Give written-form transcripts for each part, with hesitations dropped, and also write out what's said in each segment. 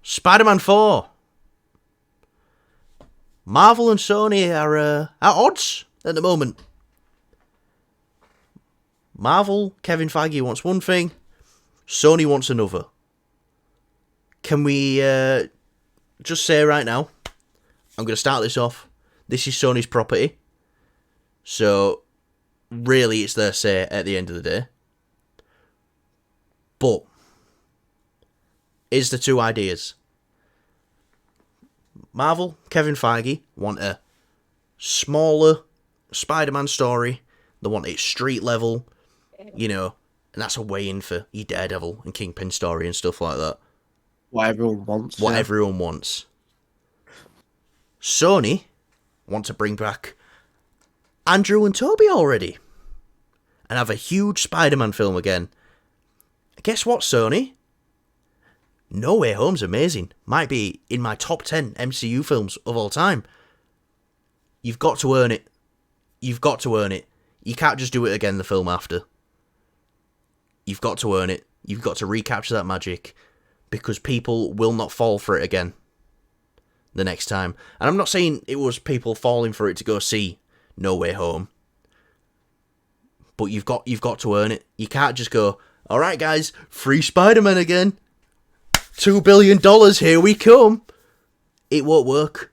Spider-Man 4. Marvel and Sony are at odds at the moment. Marvel, Kevin Feige wants one thing, Sony wants another. Can we just say right now, I'm going to start this off, this is Sony's property, so really it's their say at the end of the day. But, here's the two ideas. Marvel, Kevin Feige want a smaller Spider-Man story. They want it street level, and that's a way in for your Daredevil and Kingpin story and stuff like that. What everyone wants. What everyone wants. Sony want to bring back Andrew and Toby already and have a huge Spider-Man film again. Guess what, Sony? No Way Home's amazing. Might be in my top 10 MCU films of all time. You've got to earn it. You've got to earn it. You can't just do it again the film after. You've got to earn it. You've got to recapture that magic, because people will not fall for it again the next time. And I'm not saying it was people falling for it to go see No Way Home, but you've got to earn it. You can't just go, all right, guys, free Spider-Man again. $2 billion, here we come. It won't work.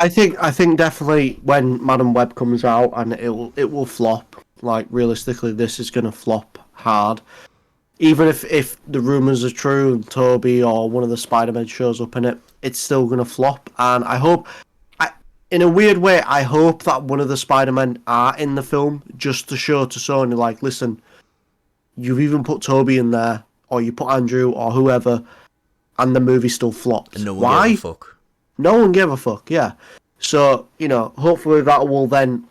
I think definitely when Madam Web comes out, and it will flop. Like, realistically, this is going to flop hard. Even if the rumours are true and Toby or one of the Spider-Men shows up in it, it's still going to flop. And I hope, in a weird way, I hope that one of the Spider-Men are in the film just to show to Sony, like, listen, you've even put Toby in there, or you put Andrew or whoever, and the movie still flopped. And no one Why? gave a fuck. No one gave a fuck, yeah. So, hopefully that will then,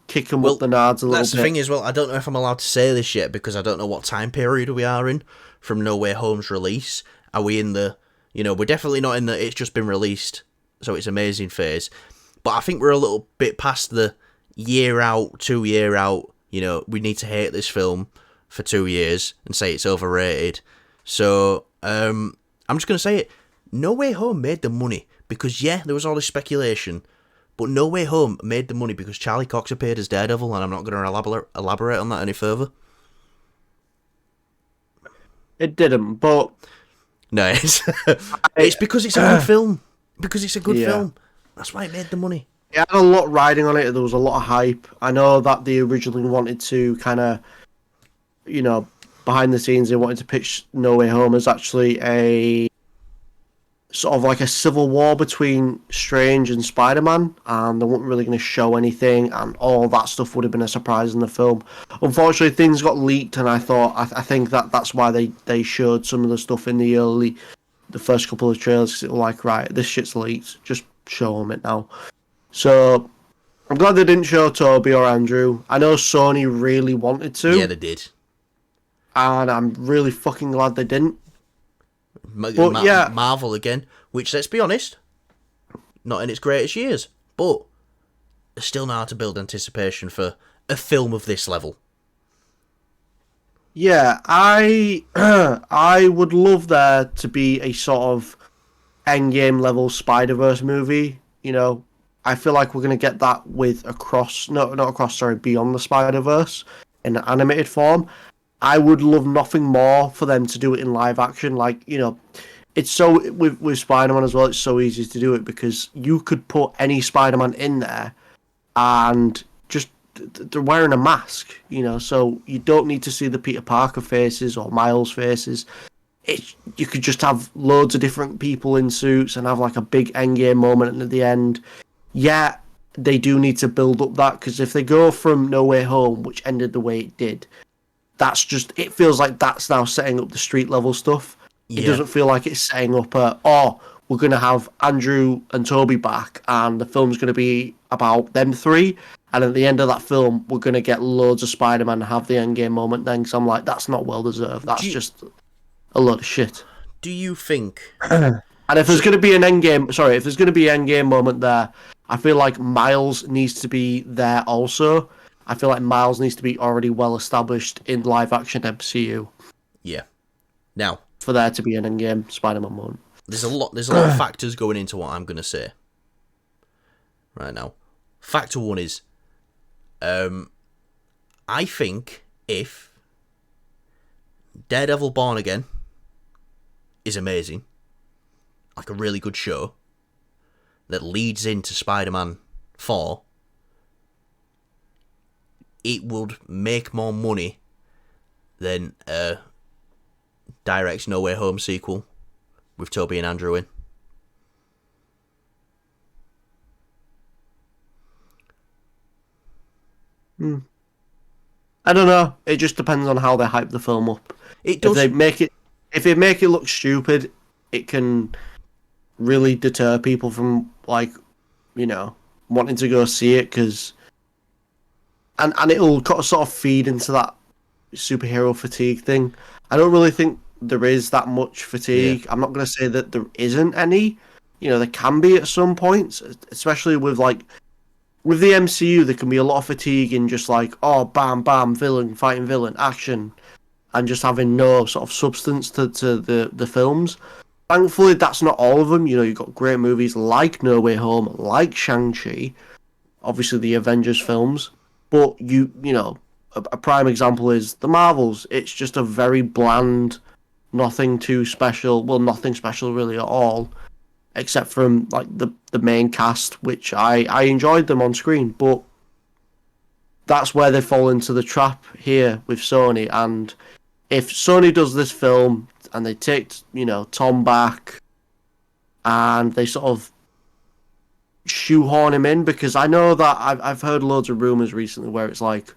kick them up the nards a little bit. That's the thing as well. I don't know if I'm allowed to say this yet, because I don't know what time period we are in from No Way Home's release. Are we in the, we're definitely not in the it's just been released, so it's amazing phase. But I think we're a little bit past the year out, 2 year out, we need to hate this film for 2 years and say it's overrated. So, I'm just going to say it. No Way Home made the money because, there was all this speculation, but No Way Home made the money because Charlie Cox appeared as Daredevil, and I'm not going to elaborate on that any further. It didn't, but... No, it's because it's a good film. Because it's a good film. That's why it made the money. It had a lot riding on it. There was a lot of hype. I know that they originally wanted to kind of, behind the scenes, they wanted to pitch No Way Home as actually a sort of like a civil war between Strange and Spider-Man, and they weren't really going to show anything, and all that stuff would have been a surprise in the film. Unfortunately, things got leaked, and I think that's why they showed some of the stuff in the first couple of trailers, because it was like, right, this shit's leaked, just show them it now. So I'm glad they didn't show Toby or Andrew. I know Sony really wanted to. Yeah, they did. And I'm really fucking glad they didn't. Marvel again, which, let's be honest, not in its greatest years, but they still know how to build anticipation for a film of this level. Yeah, I would love there to be a sort of Endgame level Spider-Verse movie. I feel like we're going to get that with Beyond the Spider-Verse in an animated form. I would love nothing more for them to do it in live action. Like, it's so, with Spider-Man as well, it's so easy to do it because you could put any Spider-Man in there and just, they're wearing a mask, so you don't need to see the Peter Parker faces or Miles faces. You could just have loads of different people in suits and have like a big Endgame moment at the end. Yeah, they do need to build up that, because if they go from No Way Home, which ended the way it did, it feels like that's now setting up the street level stuff. It doesn't feel like it's setting up we're going to have Andrew and Toby back and the film's going to be about them three, and at the end of that film we're going to get loads of Spider-Man and have the Endgame moment then, because I'm like, that's not well deserved. That's just a load of shit. Do you think... And if there's going to be an Endgame moment there, I feel like Miles needs to be there also. I feel like Miles needs to be already well established in live action MCU. Yeah. Now, for there to be an Endgame Spider-Man moment. There's a lot of factors going into what I'm gonna say right now. Factor one is, I think if Daredevil Born Again is amazing, like a really good show that leads into Spider-Man 4, it would make more money than a direct No Way Home sequel with Tobey and Andrew in. I don't know. It just depends on how they hype the film up. It does. If they make it look stupid, it can really deter people from wanting to go see it and it'll sort of feed into that superhero fatigue thing. I don't really think there is that much fatigue. Yeah. I'm not going to say that there isn't any. There can be at some points, especially with the MCU. There can be a lot of fatigue in just bam, bam, villain fighting villain, action, and just having no sort of substance to the films. Thankfully, that's not all of them. You've got great movies like No Way Home, like Shang-Chi, obviously the Avengers films. But a prime example is the Marvels. It's just a very bland, nothing too special. Well, nothing special really at all, except from the main cast, which I enjoyed them on screen. But that's where they fall into the trap here with Sony. And if Sony does this film and they take Tom back and they sort of shoehorn him in, because I know that I've heard loads of rumors recently where it's like,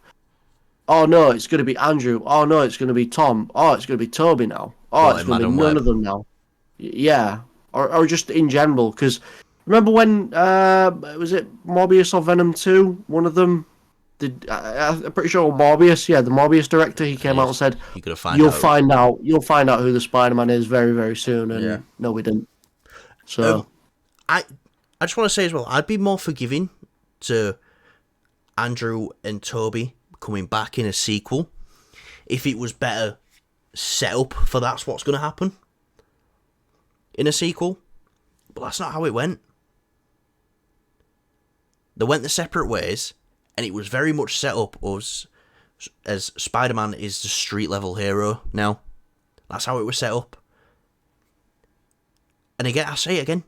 oh no, it's going to be Andrew. Oh no, it's going to be Tom. Oh, it's going to be Toby now. Oh, it's going to be none of them now. Yeah, or just in general. Because remember when was it Morbius or Venom 2? One of them did. I'm pretty sure Morbius. Yeah, the Morbius director. He came out and said, "You'll find out who the Spider-Man is very, very soon." And no, we didn't. So I just want to say as well, I'd be more forgiving to Andrew and Toby coming back in a sequel if it was better set up for that's what's going to happen in a sequel. But that's not how it went. They went their separate ways, and it was very much set up as Spider-Man is the street level hero now. That's how it was set up. And again, I say it again,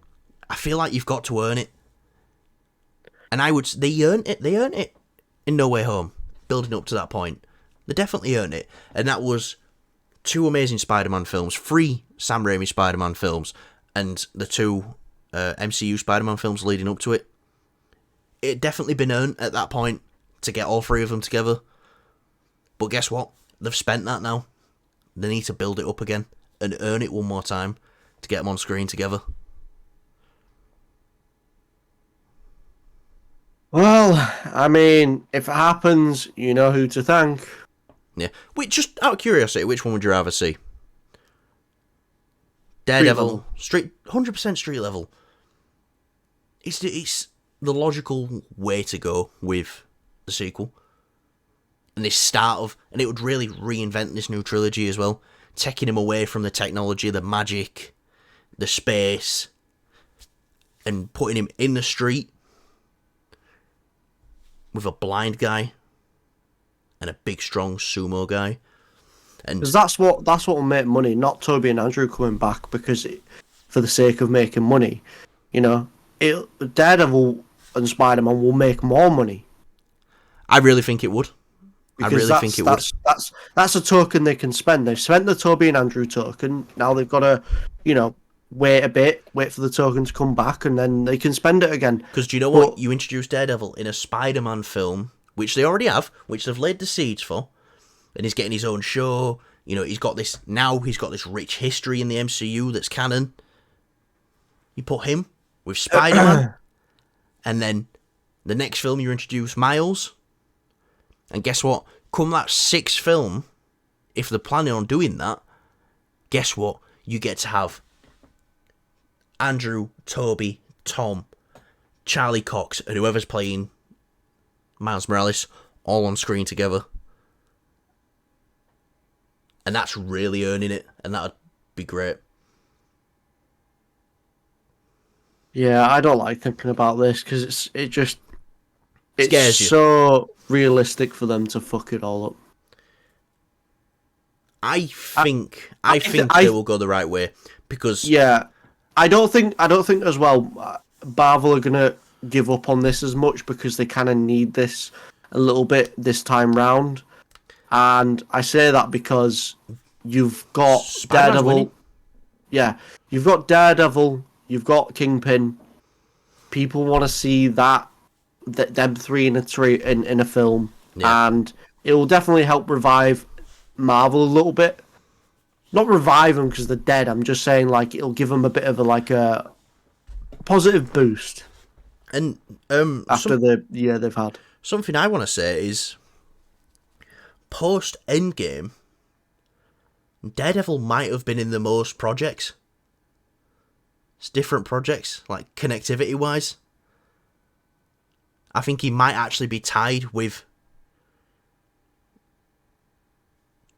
I feel like you've got to earn it. And they earned it in No Way Home, building up to that point. They definitely earned it. And that was 2 amazing Spider-Man films, 3 Sam Raimi Spider-Man films, and the 2 MCU Spider-Man films leading up to it. It had definitely been earned at that point to get all 3 of them together. But guess what? They've spent that now. They need to build it up again and earn it one more time to get them on screen together. Well, I mean, if it happens, you know who to thank. Yeah. Wait, just out of curiosity, which one would you rather see? Daredevil, 100% street level. It's the logical way to go with the sequel. And this and it would really reinvent this new trilogy as well, taking him away from the technology, the magic, the space, and putting him in the street with a blind guy and a big, strong sumo guy. And because that's what will make money, not Toby and Andrew coming back for the sake of making money. Daredevil and Spider-Man will make more money. I really think it would. Because that's a token they can spend. They've spent the Toby and Andrew token. Now they've got to, wait a bit, wait for the token to come back, and then they can spend it again. Because do you know what? You introduced Daredevil in a Spider-Man film, which they already have, which they've laid the seeds for, and he's getting his own show. He's got this rich history in the MCU that's canon. You put him with Spider-Man, and then the next film you introduce Miles. And guess what? Come that 6th film, if they're planning on doing that, guess what? You get to have Andrew, Toby, Tom, Charlie Cox, and whoever's playing Miles Morales all on screen together. And that's really earning it. And be great. Yeah, I don't like thinking about this because it's Scares you. so realistic for them to fuck it all up. I I, think they will go the right way because yeah, I don't think as well. Marvel are gonna give up on this as much because they kind of need this a little bit this time round, and I say that because you've got Spider-Man's winning. Daredevil. Yeah, you've got Daredevil. You've got Kingpin. People want to see them three in a film, Yeah, and it will definitely help revive Marvel a little bit. Not revive them because they're dead. I'm just saying like it'll give them a bit of a positive boost and after the year they've had. something I want to say is post Endgame, Daredevil might have been in the most projects. It's different projects, like connectivity wise. I think he might actually be tied with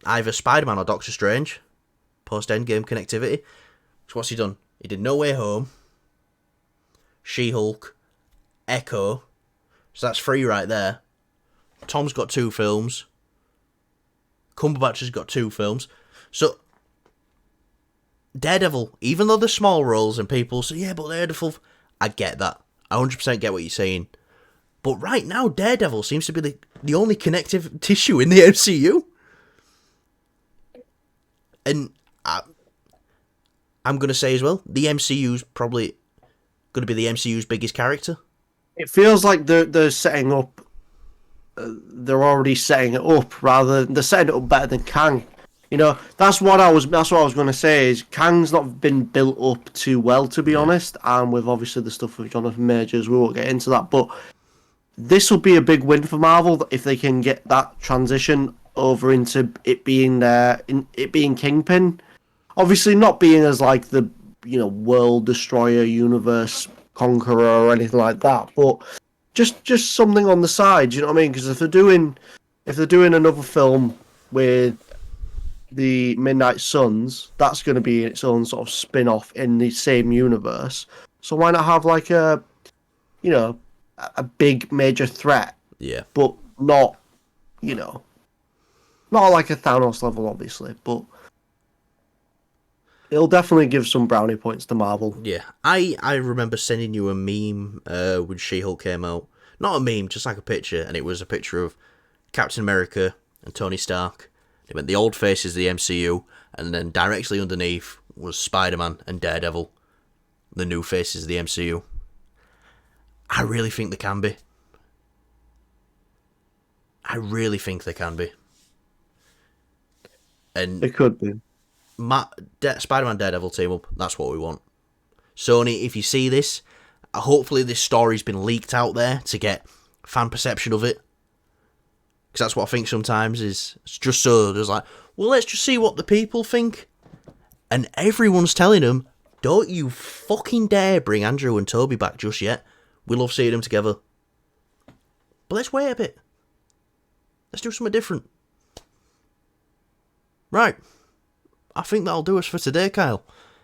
either Spider-Man or Doctor Strange. Post Endgame connectivity. So what's he done? He did No Way Home, She-Hulk, Echo. So that's 3 right there. Tom's got 2 films. Cumberbatch has got 2 films. So Daredevil, even though they're small roles and people say, yeah, but Daredevil, I get that. I 100% get what you're saying. But right now, Daredevil seems to be the only connective tissue in the MCU. And I'm going to say as well, the MCU's probably going to be the MCU's biggest character. It feels like they're setting up. They're already setting it up rather than they're setting it up better than Kang. You know, that's what I was going to say. Is Kang's not been built up too well, to be honest, and with obviously the stuff with Jonathan Majors, we won't get into that. But this will be a big win for Marvel if they can get that transition over into it being it being Kingpin. Obviously, not being as like the world destroyer, universe conqueror, or anything like that, but just something on the side. You know what I mean? Because if they're doing another film with the Midnight Suns, that's going to be its own sort of spin-off in the same universe. So why not have like a big major threat, Yeah. but not not like a Thanos level, obviously, but it'll definitely give some brownie points to Marvel. Yeah. I remember sending you a meme when She-Hulk came out. Not a meme, just like a picture, and it was a picture of Captain America and Tony Stark. It went the old faces of the MCU, and then directly underneath was Spider-Man and Daredevil, the new faces of the MCU. I really think they can be. I really think they can be. And It could be. Spider-Man Daredevil team up, that's what we want. Sony, if you see this, hopefully this story's been leaked out there to get fan perception of it. Because that's what I think sometimes is, it's just so there's like, well, let's just see what the people think. And everyone's telling them, don't you fucking dare bring Andrew and Toby back just yet. We love seeing them together. But let's wait a bit. Let's do something different. Right. I think that'll do us for today, Kyle.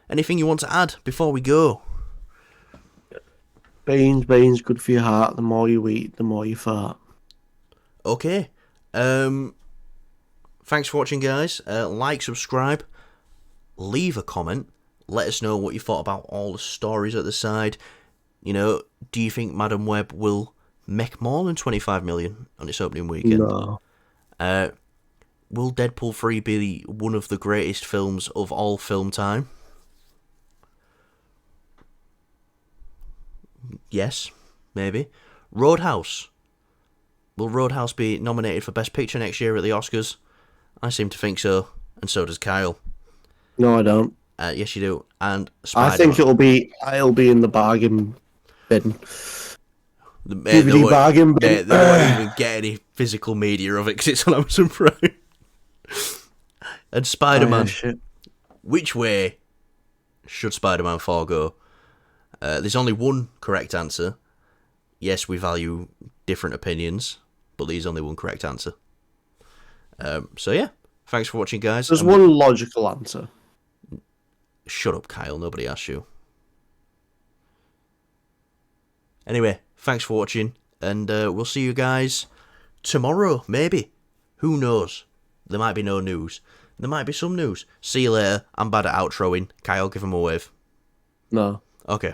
Anything you want to add before we go? Beans, good for your heart. The more you eat, the more you fart. Okay. Thanks for watching, guys. Like, subscribe, leave a comment. Let us know what you thought about all the stories at the side. You know, do you think Madam Web will make more than 25 million on its opening weekend? No. Will Deadpool 3 be one of the greatest films of all film time? Yes, maybe. Roadhouse. Will Roadhouse be nominated for Best Picture next year at the Oscars? I seem to think so, and so does Kyle. No, I don't. Yes, you do. And Spider-Man. I think it'll be in the bargain bin. The DVD bargain bin. They won't even get any physical media of it because it's on Amazon Prime. And Spider-Man. Oh, yeah, Which way should Spider-Man 4 go? There's only one correct answer. Yes, we value different opinions, but there's only one correct answer. So yeah, thanks for watching, guys. There's one logical answer. Shut up, Kyle. Nobody asked you. Anyway, thanks for watching, and we'll see you guys tomorrow, maybe. Who knows? There might be no news. There might be some news. See you later. I'm bad at outroing. Kyle, give him a wave. No. Okay.